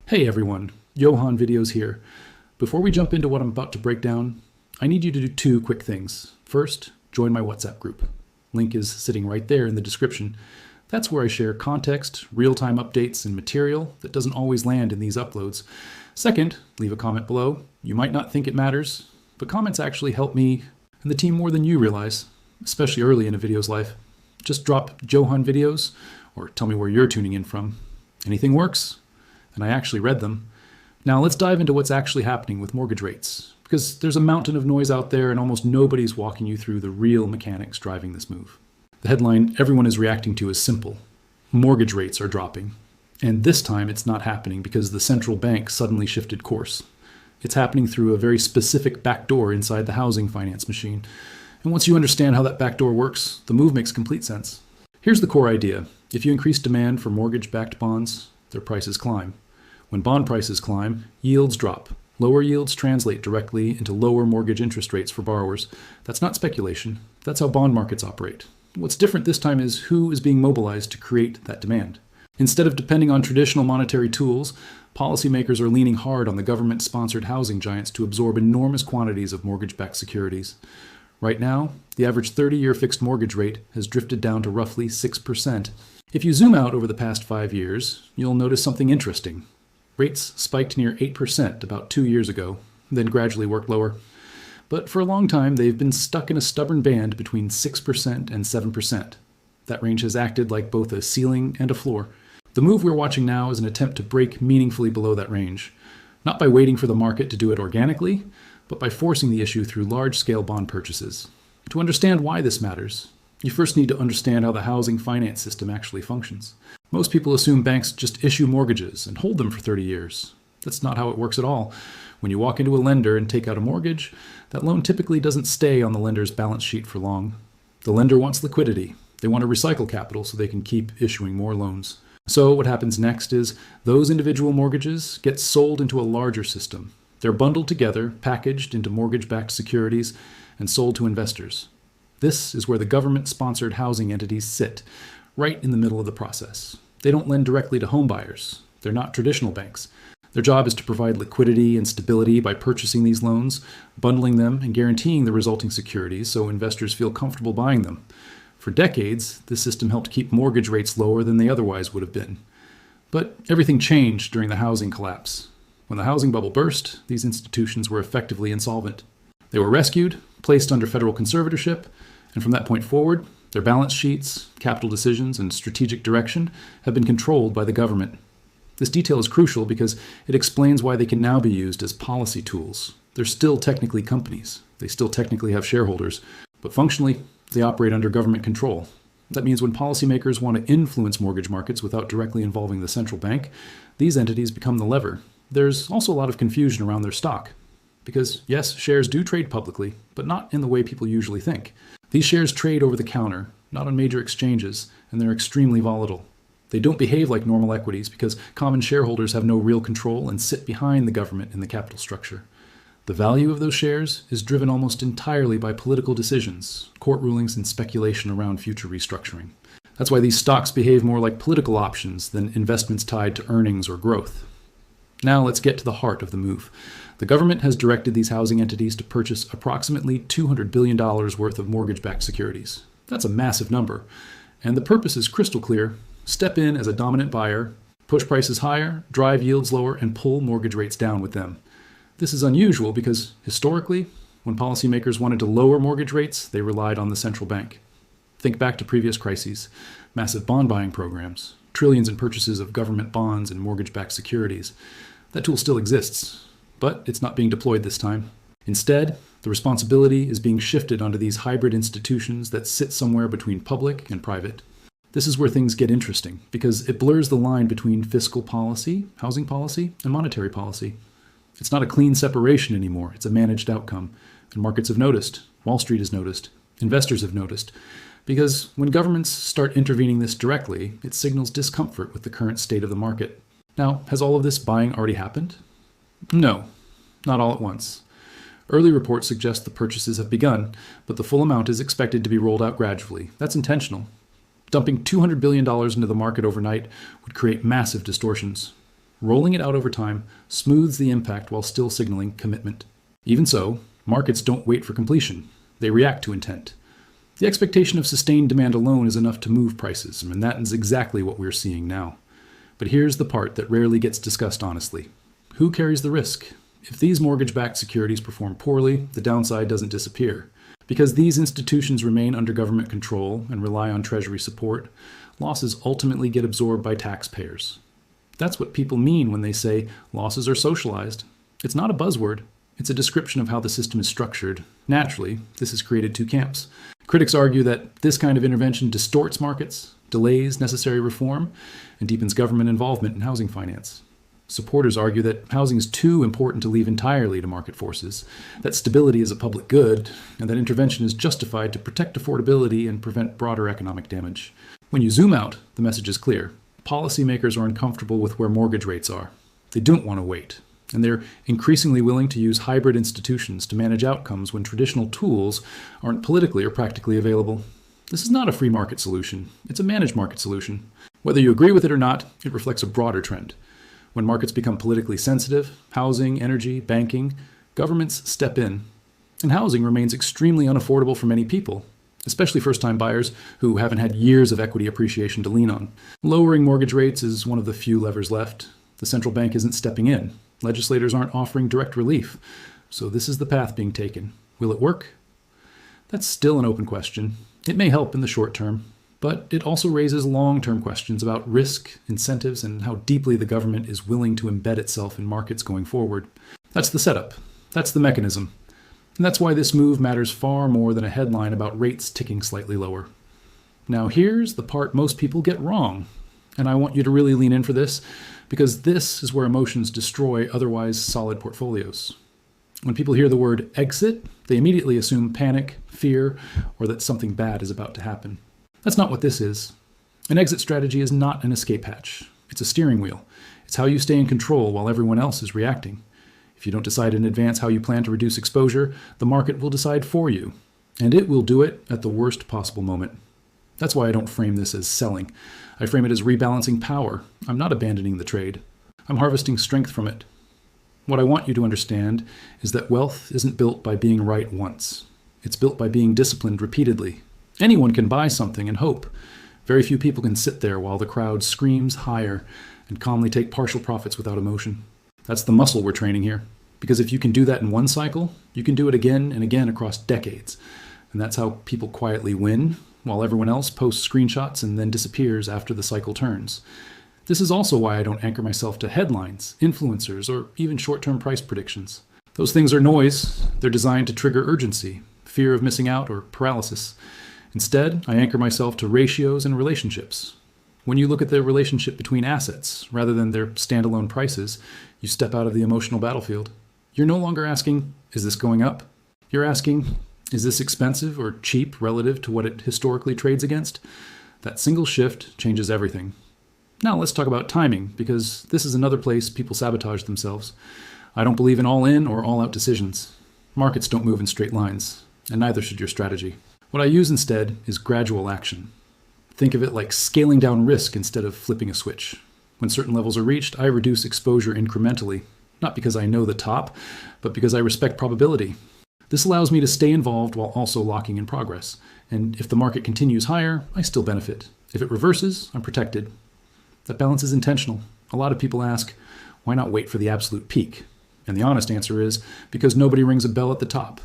Hey everyone, Johan Videos here. Before we jump into what I'm about to break down, I need you to do two quick things. First, join my WhatsApp group. Link is sitting right there in the description. That's where I share context, real-time updates, and material that doesn't always land in these uploads. Second, leave a comment below. You might not think it matters, but comments actually help me and the team more than you realize, especially early in a video's life. Just drop Johan Videos or tell me where you're tuning in from. Anything works, and I actually read them. Now let's dive into what's actually happening with mortgage rates, because there's a mountain of noise out there and almost nobody's walking you through the real mechanics driving this move. The headline everyone is reacting to is simple. Mortgage rates are dropping. And this time it's not happening because the central bank suddenly shifted course. It's happening through a very specific backdoor inside the housing finance machine. And once you understand how that backdoor works, the move makes complete sense. Here's the core idea. If you increase demand for mortgage-backed bonds, their prices climb. When bond prices climb, yields drop. Lower yields translate directly into lower mortgage interest rates for borrowers. That's not speculation. That's how bond markets operate. What's different this time is who is being mobilized to create that demand. Instead of depending on traditional monetary tools, policymakers are leaning hard on the government-sponsored housing giants to absorb enormous quantities of mortgage-backed securities. Right now, the average 30-year fixed mortgage rate has drifted down to roughly 6%. If you zoom out over the past 5 years, you'll notice something interesting. Rates spiked near 8% about 2 years ago, then gradually worked lower. But for a long time, they've been stuck in a stubborn band between 6% and 7%. That range has acted like both a ceiling and a floor. The move we're watching now is an attempt to break meaningfully below that range, not by waiting for the market to do it organically, but by forcing the issue through large-scale bond purchases. To understand why this matters, you first need to understand how the housing finance system actually functions. Most people assume banks just issue mortgages and hold them for 30 years. That's not how it works at all. When you walk into a lender and take out a mortgage, that loan typically doesn't stay on the lender's balance sheet for long. The lender wants liquidity. They want to recycle capital so they can keep issuing more loans. So what happens next is those individual mortgages get sold into a larger system. They're bundled together, packaged into mortgage-backed securities, and sold to investors. This is where the government-sponsored housing entities sit, right in the middle of the process. They don't lend directly to home buyers. They're not traditional banks. Their job is to provide liquidity and stability by purchasing these loans, bundling them, and guaranteeing the resulting securities so investors feel comfortable buying them. For decades, this system helped keep mortgage rates lower than they otherwise would have been. But everything changed during the housing collapse. When the housing bubble burst, these institutions were effectively insolvent. They were rescued, placed under federal conservatorship, and from that point forward, their balance sheets, capital decisions, and strategic direction have been controlled by the government. This detail is crucial because it explains why they can now be used as policy tools. They're still technically companies. They still technically have shareholders, but functionally, they operate under government control. That means when policymakers want to influence mortgage markets without directly involving the central bank, these entities become the lever. There's also a lot of confusion around their stock. Because, yes, shares do trade publicly, but not in the way people usually think. These shares trade over the counter, not on major exchanges, and they're extremely volatile. They don't behave like normal equities because common shareholders have no real control and sit behind the government in the capital structure. The value of those shares is driven almost entirely by political decisions, court rulings, and speculation around future restructuring. That's why these stocks behave more like political options than investments tied to earnings or growth. Now let's get to the heart of the move. The government has directed these housing entities to purchase approximately $200 billion worth of mortgage-backed securities. That's a massive number. And the purpose is crystal clear. Step in as a dominant buyer, push prices higher, drive yields lower, and pull mortgage rates down with them. This is unusual because, historically, when policymakers wanted to lower mortgage rates, they relied on the central bank. Think back to previous crises, massive bond buying programs, trillions in purchases of government bonds and mortgage-backed securities. That tool still exists, but it's not being deployed this time. Instead, the responsibility is being shifted onto these hybrid institutions that sit somewhere between public and private. This is where things get interesting, because it blurs the line between fiscal policy, housing policy, and monetary policy. It's not a clean separation anymore, it's a managed outcome. And markets have noticed, Wall Street has noticed, investors have noticed. Because when governments start intervening this directly, it signals discomfort with the current state of the market. Now, has all of this buying already happened? No, not all at once. Early reports suggest the purchases have begun, but the full amount is expected to be rolled out gradually. That's intentional. Dumping $200 billion into the market overnight would create massive distortions. Rolling it out over time smooths the impact while still signaling commitment. Even so, markets don't wait for completion. They react to intent. The expectation of sustained demand alone is enough to move prices, and that is exactly what we're seeing now. But here's the part that rarely gets discussed honestly. Who carries the risk? If these mortgage-backed securities perform poorly, the downside doesn't disappear. Because these institutions remain under government control and rely on Treasury support, losses ultimately get absorbed by taxpayers. That's what people mean when they say losses are socialized. It's not a buzzword. It's a description of how the system is structured. Naturally, this has created two camps. Critics argue that this kind of intervention distorts markets, delays necessary reform, and deepens government involvement in housing finance. Supporters argue that housing is too important to leave entirely to market forces, that stability is a public good, and that intervention is justified to protect affordability and prevent broader economic damage. When you zoom out, the message is clear. Policymakers are uncomfortable with where mortgage rates are. They don't want to wait, and they're increasingly willing to use hybrid institutions to manage outcomes when traditional tools aren't politically or practically available. This is not a free market solution. It's a managed market solution. Whether you agree with it or not, it reflects a broader trend. When markets become politically sensitive, housing, energy, banking, governments step in. And housing remains extremely unaffordable for many people, especially first-time buyers who haven't had years of equity appreciation to lean on. Lowering mortgage rates is one of the few levers left. The central bank isn't stepping in. Legislators aren't offering direct relief. So this is the path being taken. Will it work? That's still an open question. It may help in the short term, but it also raises long-term questions about risk, incentives, and how deeply the government is willing to embed itself in markets going forward. That's the setup. That's the mechanism. And that's why this move matters far more than a headline about rates ticking slightly lower. Now here's the part most people get wrong, and I want you to really lean in for this, because this is where emotions destroy otherwise solid portfolios. When people hear the word exit, they immediately assume panic, fear, or that something bad is about to happen. That's not what this is. An exit strategy is not an escape hatch. It's a steering wheel. It's how you stay in control while everyone else is reacting. If you don't decide in advance how you plan to reduce exposure, the market will decide for you, and it will do it at the worst possible moment. That's why I don't frame this as selling. I frame it as rebalancing power. I'm not abandoning the trade. I'm harvesting strength from it. What I want you to understand is that wealth isn't built by being right once. It's built by being disciplined repeatedly. Anyone can buy something and hope. Very few people can sit there while the crowd screams higher and calmly take partial profits without emotion. That's the muscle we're training here. Because if you can do that in one cycle, you can do it again and again across decades. And that's how people quietly win, while everyone else posts screenshots and then disappears after the cycle turns. This is also why I don't anchor myself to headlines, influencers, or even short-term price predictions. Those things are noise. They're designed to trigger urgency, fear of missing out, or paralysis. Instead, I anchor myself to ratios and relationships. When you look at the relationship between assets, rather than their standalone prices, you step out of the emotional battlefield. You're no longer asking, is this going up? You're asking, is this expensive or cheap relative to what it historically trades against? That single shift changes everything. Now let's talk about timing, because this is another place people sabotage themselves. I don't believe in all-in or all-out decisions. Markets don't move in straight lines, and neither should your strategy. What I use instead is gradual action. Think of it like scaling down risk instead of flipping a switch. When certain levels are reached, I reduce exposure incrementally, not because I know the top, but because I respect probability. This allows me to stay involved while also locking in progress. And if the market continues higher, I still benefit. If it reverses, I'm protected. That balance is intentional. A lot of people ask, why not wait for the absolute peak? And the honest answer is, because nobody rings a bell at the top.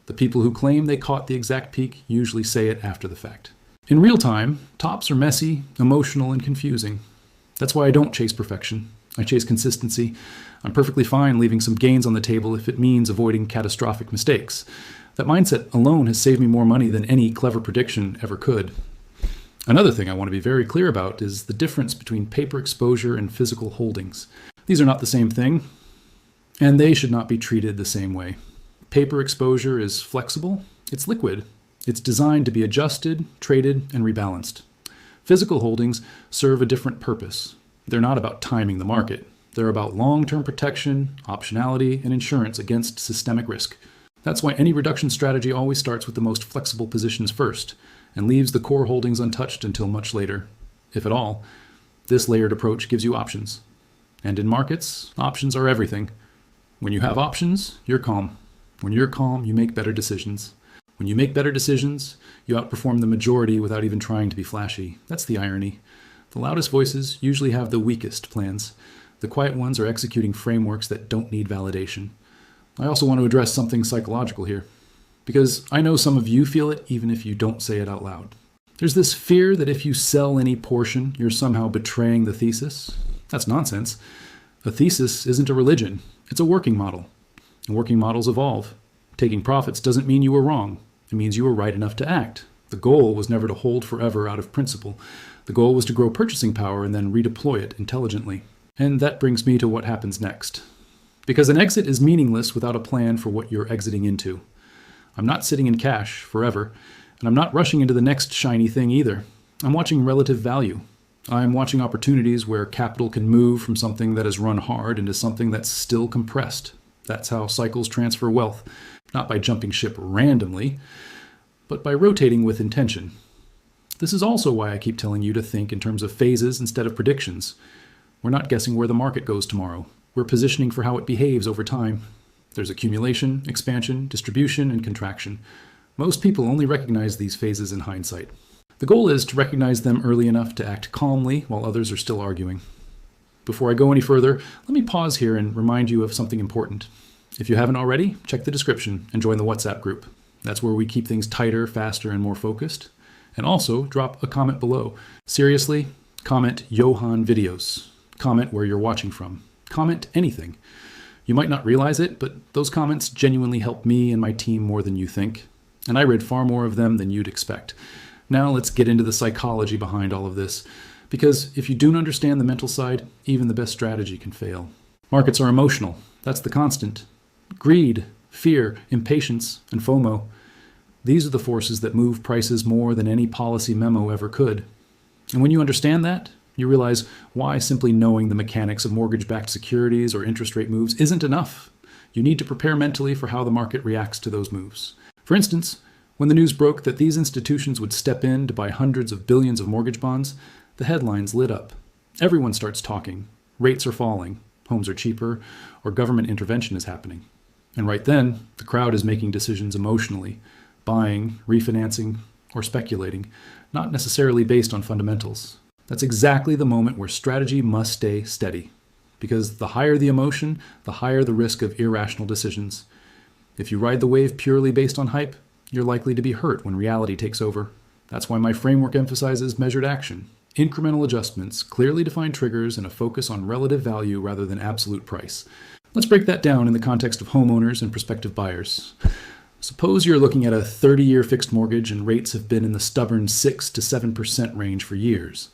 The people who claim they caught the exact peak usually say it after the fact. In real time, tops are messy, emotional, and confusing. That's why I don't chase perfection. I chase consistency. I'm perfectly fine leaving some gains on the table if it means avoiding catastrophic mistakes. That mindset alone has saved me more money than any clever prediction ever could. Another thing I want to be very clear about is the difference between paper exposure and physical holdings. These are not the same thing, and they should not be treated the same way. Paper exposure is flexible, it's liquid, it's designed to be adjusted, traded, and rebalanced. Physical holdings serve a different purpose. They're not about timing the market. They're about long-term protection, optionality, and insurance against systemic risk. That's why any reduction strategy always starts with the most flexible positions first, and leaves the core holdings untouched until much later. If at all, this layered approach gives you options. And in markets, options are everything. When you have options, you're calm. When you're calm, you make better decisions. When you make better decisions, you outperform the majority without even trying to be flashy. That's the irony. The loudest voices usually have the weakest plans. The quiet ones are executing frameworks that don't need validation. I also want to address something psychological here, because I know some of you feel it even if you don't say it out loud. There's this fear that if you sell any portion, you're somehow betraying the thesis. That's nonsense. A thesis isn't a religion. It's a working model. And working models evolve. Taking profits doesn't mean you were wrong. It means you were right enough to act. The goal was never to hold forever out of principle. The goal was to grow purchasing power and then redeploy it intelligently. And that brings me to what happens next. Because an exit is meaningless without a plan for what you're exiting into. I'm not sitting in cash forever, and I'm not rushing into the next shiny thing either. I'm watching relative value. I'm watching opportunities where capital can move from something that has run hard into something that's still compressed. That's how cycles transfer wealth, not by jumping ship randomly, but by rotating with intention. This is also why I keep telling you to think in terms of phases instead of predictions. We're not guessing where the market goes tomorrow. We're positioning for how it behaves over time. There's accumulation, expansion, distribution, and contraction. Most people only recognize these phases in hindsight. The goal is to recognize them early enough to act calmly while others are still arguing. Before I go any further, let me pause here and remind you of something important. If you haven't already, check the description and join the WhatsApp group. That's where we keep things tighter, faster, and more focused. And also, drop a comment below. Seriously, comment Johan videos. Comment where you're watching from. Comment anything. You might not realize it, but those comments genuinely help me and my team more than you think. And I read far more of them than you'd expect. Now let's get into the psychology behind all of this. Because if you don't understand the mental side, even the best strategy can fail. Markets are emotional. That's the constant. Greed, fear, impatience, and FOMO. These are the forces that move prices more than any policy memo ever could. And when you understand that, you realize why simply knowing the mechanics of mortgage-backed securities or interest rate moves isn't enough. You need to prepare mentally for how the market reacts to those moves. For instance, when the news broke that these institutions would step in to buy hundreds of billions of mortgage bonds, the headlines lit up. Everyone starts talking. Rates are falling, homes are cheaper, or government intervention is happening. And right then, the crowd is making decisions emotionally, buying, refinancing, or speculating, not necessarily based on fundamentals. That's exactly the moment where strategy must stay steady. Because the higher the emotion, the higher the risk of irrational decisions. If you ride the wave purely based on hype, you're likely to be hurt when reality takes over. That's why my framework emphasizes measured action, incremental adjustments, clearly defined triggers, and a focus on relative value rather than absolute price. Let's break that down in the context of homeowners and prospective buyers. Suppose you're looking at a 30-year fixed mortgage and rates have been in the stubborn 6 to 7% range for years.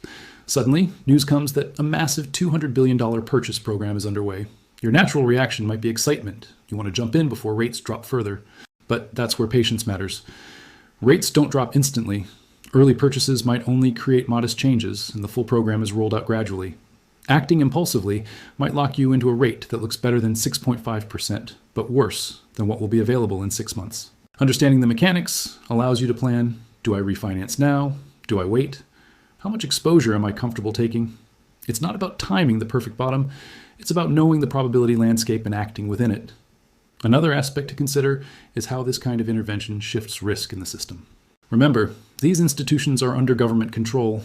Suddenly, news comes that a massive $200 billion purchase program is underway. Your natural reaction might be excitement. You want to jump in before rates drop further. But that's where patience matters. Rates don't drop instantly. Early purchases might only create modest changes, and the full program is rolled out gradually. Acting impulsively might lock you into a rate that looks better than 6.5%, but worse than what will be available in 6 months. Understanding the mechanics allows you to plan, do I refinance now? Do I wait? How much exposure am I comfortable taking? It's not about timing the perfect bottom, it's about knowing the probability landscape and acting within it. Another aspect to consider is how this kind of intervention shifts risk in the system. Remember, these institutions are under government control.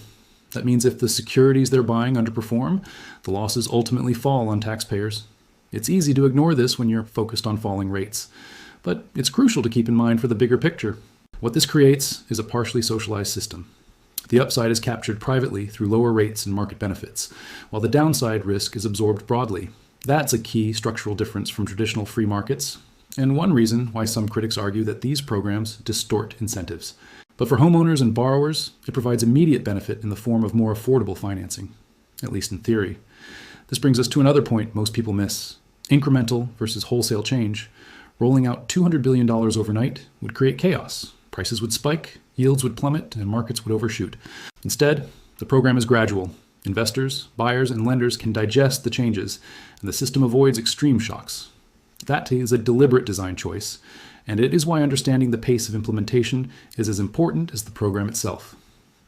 That means if the securities they're buying underperform, the losses ultimately fall on taxpayers. It's easy to ignore this when you're focused on falling rates, but it's crucial to keep in mind for the bigger picture. What this creates is a partially socialized system. The upside is captured privately through lower rates and market benefits, while the downside risk is absorbed broadly. That's a key structural difference from traditional free markets, and one reason why some critics argue that these programs distort incentives. But for homeowners and borrowers, it provides immediate benefit in the form of more affordable financing, at least in theory. This brings us to another point most people miss: incremental versus wholesale change. Rolling out $200 billion overnight would create chaos. Prices would spike, yields would plummet, and markets would overshoot. Instead, the program is gradual. Investors, buyers, and lenders can digest the changes, and the system avoids extreme shocks. That is a deliberate design choice, and it is why understanding the pace of implementation is as important as the program itself.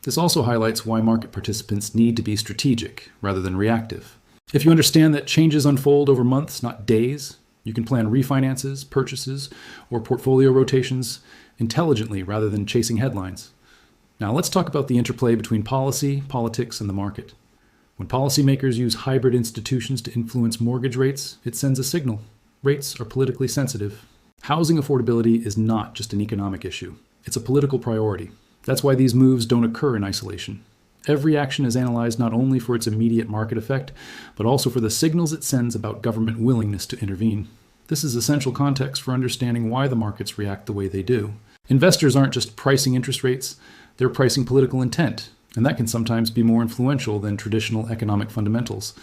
This also highlights why market participants need to be strategic rather than reactive. If you understand that changes unfold over months, not days, you can plan refinances, purchases, or portfolio rotations intelligently rather than chasing headlines. Now let's talk about the interplay between policy, politics, and the market. When policymakers use hybrid institutions to influence mortgage rates, it sends a signal. Rates are politically sensitive. Housing affordability is not just an economic issue. It's a political priority. That's why these moves don't occur in isolation. Every action is analyzed not only for its immediate market effect, but also for the signals it sends about government willingness to intervene. This is essential context for understanding why the markets react the way they do. Investors aren't just pricing interest rates, they're pricing political intent, and that can sometimes be more influential than traditional economic fundamentals.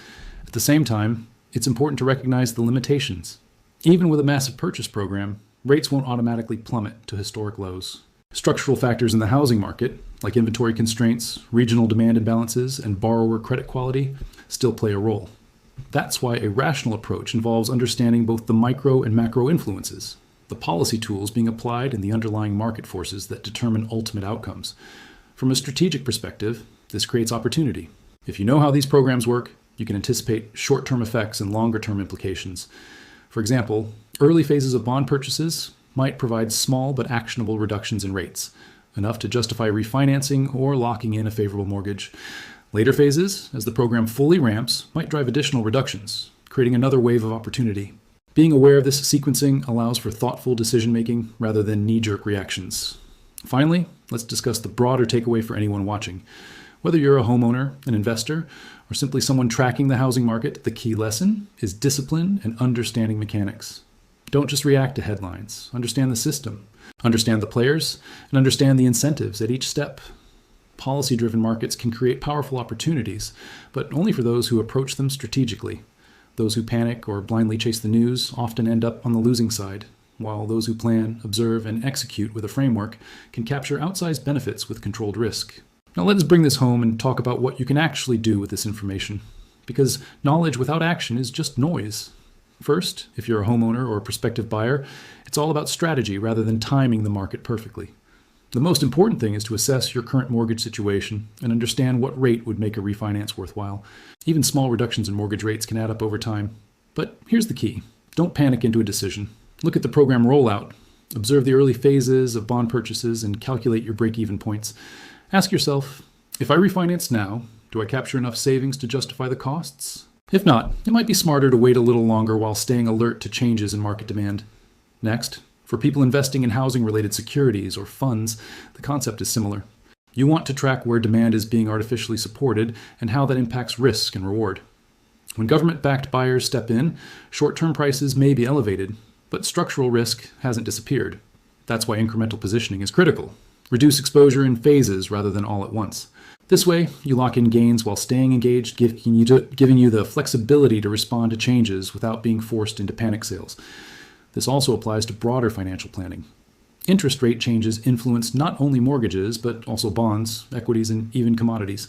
At the same time, it's important to recognize the limitations. Even with a massive purchase program, rates won't automatically plummet to historic lows. Structural factors in the housing market, like inventory constraints, regional demand imbalances, and borrower credit quality, still play a role. That's why a rational approach involves understanding both the micro and macro influences, the policy tools being applied and the underlying market forces that determine ultimate outcomes. From a strategic perspective, this creates opportunity. If you know how these programs work, you can anticipate short-term effects and longer-term implications. For example, early phases of bond purchases might provide small but actionable reductions in rates, enough to justify refinancing or locking in a favorable mortgage. Later phases, as the program fully ramps, might drive additional reductions, creating another wave of opportunity. Being aware of this sequencing allows for thoughtful decision-making rather than knee-jerk reactions. Finally, let's discuss the broader takeaway for anyone watching. Whether you're a homeowner, an investor, or simply someone tracking the housing market, the key lesson is discipline and understanding mechanics. Don't just react to headlines. Understand the system, understand the players, and understand the incentives at each step. Policy-driven markets can create powerful opportunities, but only for those who approach them strategically. Those who panic or blindly chase the news often end up on the losing side, while those who plan, observe, and execute with a framework can capture outsized benefits with controlled risk. Now let us bring this home and talk about what you can actually do with this information, because knowledge without action is just noise. First, if you're a homeowner or a prospective buyer, it's all about strategy rather than timing the market perfectly. The most important thing is to assess your current mortgage situation and understand what rate would make a refinance worthwhile. Even small reductions in mortgage rates can add up over time. But here's the key. Don't panic into a decision. Look at the program rollout. Observe the early phases of bond purchases and calculate your break-even points. Ask yourself, if I refinance now, do I capture enough savings to justify the costs? If not, it might be smarter to wait a little longer while staying alert to changes in market demand. Next, for people investing in housing-related securities or funds, the concept is similar. You want to track where demand is being artificially supported and how that impacts risk and reward. When government-backed buyers step in, short-term prices may be elevated, but structural risk hasn't disappeared. That's why incremental positioning is critical. Reduce exposure in phases rather than all at once. This way, you lock in gains while staying engaged, giving you the flexibility to respond to changes without being forced into panic sales. This also applies to broader financial planning. Interest rate changes influence not only mortgages, but also bonds, equities, and even commodities.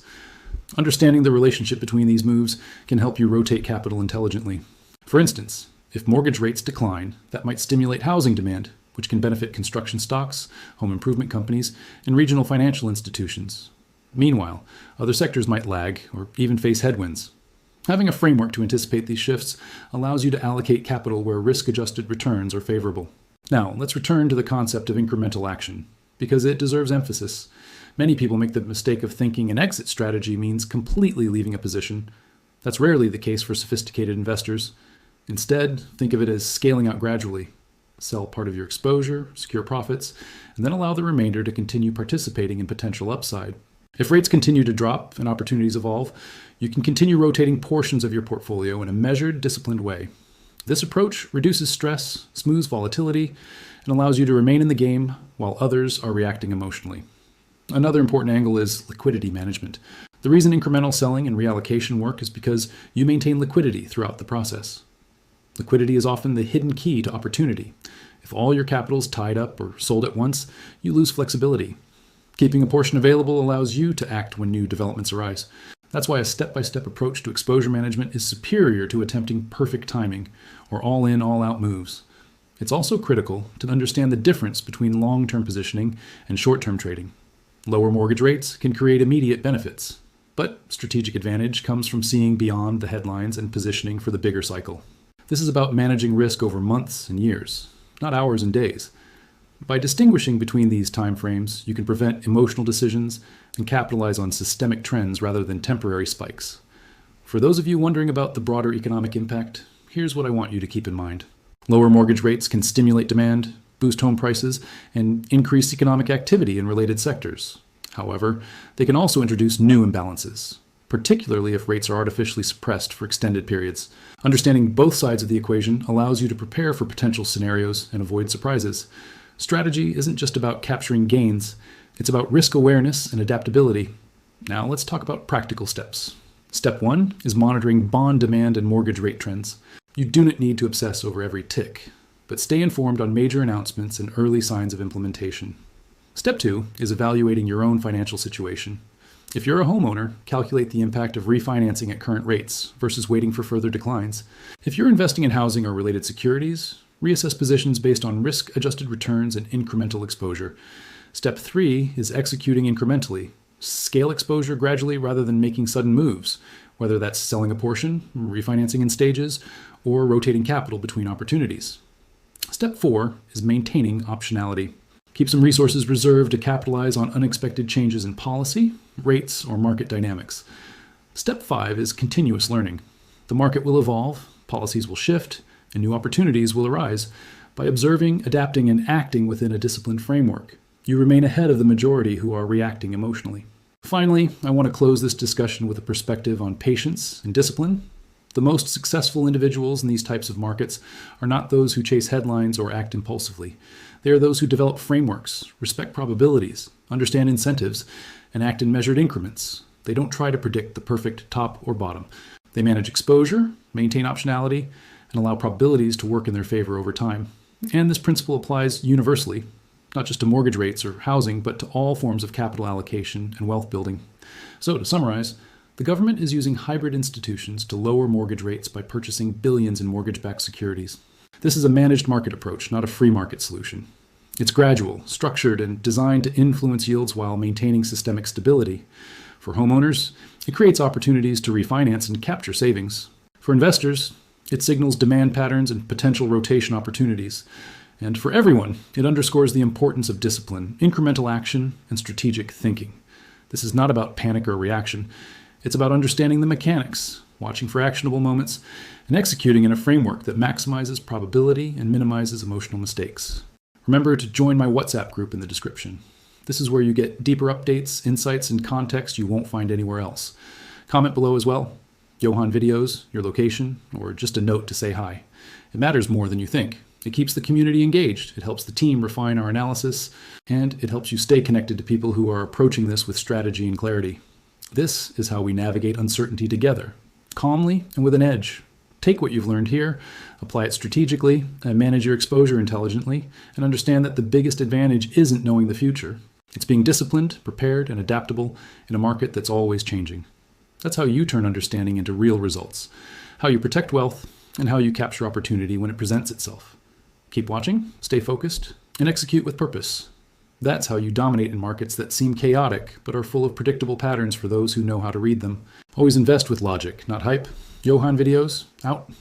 Understanding the relationship between these moves can help you rotate capital intelligently. For instance, if mortgage rates decline, that might stimulate housing demand, which can benefit construction stocks, home improvement companies, and regional financial institutions. Meanwhile, other sectors might lag or even face headwinds. Having a framework to anticipate these shifts allows you to allocate capital where risk-adjusted returns are favorable. Now, let's return to the concept of incremental action, because it deserves emphasis. Many people make the mistake of thinking an exit strategy means completely leaving a position. That's rarely the case for sophisticated investors. Instead, think of it as scaling out gradually. Sell part of your exposure, secure profits, and then allow the remainder to continue participating in potential upside. If rates continue to drop and opportunities evolve, you can continue rotating portions of your portfolio in a measured, disciplined way. This approach reduces stress, smooths volatility, and allows you to remain in the game while others are reacting emotionally. Another important angle is liquidity management. The reason incremental selling and reallocation work is because you maintain liquidity throughout the process. Liquidity is often the hidden key to opportunity. If all your capital is tied up or sold at once, you lose flexibility. Keeping a portion available allows you to act when new developments arise. That's why a step-by-step approach to exposure management is superior to attempting perfect timing or all-in, all-out moves. It's also critical to understand the difference between long-term positioning and short-term trading. Lower mortgage rates can create immediate benefits. But strategic advantage comes from seeing beyond the headlines and positioning for the bigger cycle. This is about managing risk over months and years, not hours and days. By distinguishing between these time frames, you can prevent emotional decisions and capitalize on systemic trends rather than temporary spikes. For those of you wondering about the broader economic impact, here's what I want you to keep in mind. Lower mortgage rates can stimulate demand, boost home prices, and increase economic activity in related sectors. However, they can also introduce new imbalances, particularly if rates are artificially suppressed for extended periods. Understanding both sides of the equation allows you to prepare for potential scenarios and avoid surprises. Strategy isn't just about capturing gains, it's about risk awareness and adaptability. Now let's talk about practical steps. Step 1 is monitoring bond demand and mortgage rate trends. You do not need to obsess over every tick, but stay informed on major announcements and early signs of implementation. Step 2 is evaluating your own financial situation. If you're a homeowner, calculate the impact of refinancing at current rates versus waiting for further declines. If you're investing in housing or related securities, reassess positions based on risk-adjusted returns and incremental exposure. Step 3 is executing incrementally. Scale exposure gradually rather than making sudden moves, whether that's selling a portion, refinancing in stages, or rotating capital between opportunities. Step 4 is maintaining optionality. Keep some resources reserved to capitalize on unexpected changes in policy, rates, or market dynamics. Step 5 is continuous learning. The market will evolve, policies will shift, and new opportunities will arise. By observing, adapting, and acting within a disciplined framework, you remain ahead of the majority who are reacting emotionally. Finally, I want to close this discussion with a perspective on patience and discipline. The most successful individuals in these types of markets are not those who chase headlines or act impulsively. They are those who develop frameworks, respect probabilities, understand incentives, and act in measured increments. They don't try to predict the perfect top or bottom. They manage exposure, maintain optionality, and allow probabilities to work in their favor over time. And this principle applies universally, not just to mortgage rates or housing, but to all forms of capital allocation and wealth building. So, to summarize, the government is using hybrid institutions to lower mortgage rates by purchasing billions in mortgage-backed securities. This is a managed market approach, not a free market solution. It's gradual, structured, and designed to influence yields while maintaining systemic stability. For homeowners, it creates opportunities to refinance and capture savings. For investors, it signals demand patterns and potential rotation opportunities. And for everyone, it underscores the importance of discipline, incremental action, and strategic thinking. This is not about panic or reaction. It's about understanding the mechanics, watching for actionable moments, and executing in a framework that maximizes probability and minimizes emotional mistakes. Remember to join my WhatsApp group in the description. This is where you get deeper updates, insights, and context you won't find anywhere else. Comment below as well. Johan videos, your location, or just a note to say hi. It matters more than you think. It keeps the community engaged, it helps the team refine our analysis, and it helps you stay connected to people who are approaching this with strategy and clarity. This is how we navigate uncertainty together, calmly and with an edge. Take what you've learned here, apply it strategically, and manage your exposure intelligently, and understand that the biggest advantage isn't knowing the future. It's being disciplined, prepared, and adaptable in a market that's always changing. That's how you turn understanding into real results, how you protect wealth, and how you capture opportunity when it presents itself. Keep watching, stay focused, and execute with purpose. That's how you dominate in markets that seem chaotic, but are full of predictable patterns for those who know how to read them. Always invest with logic, not hype. Johan videos, out.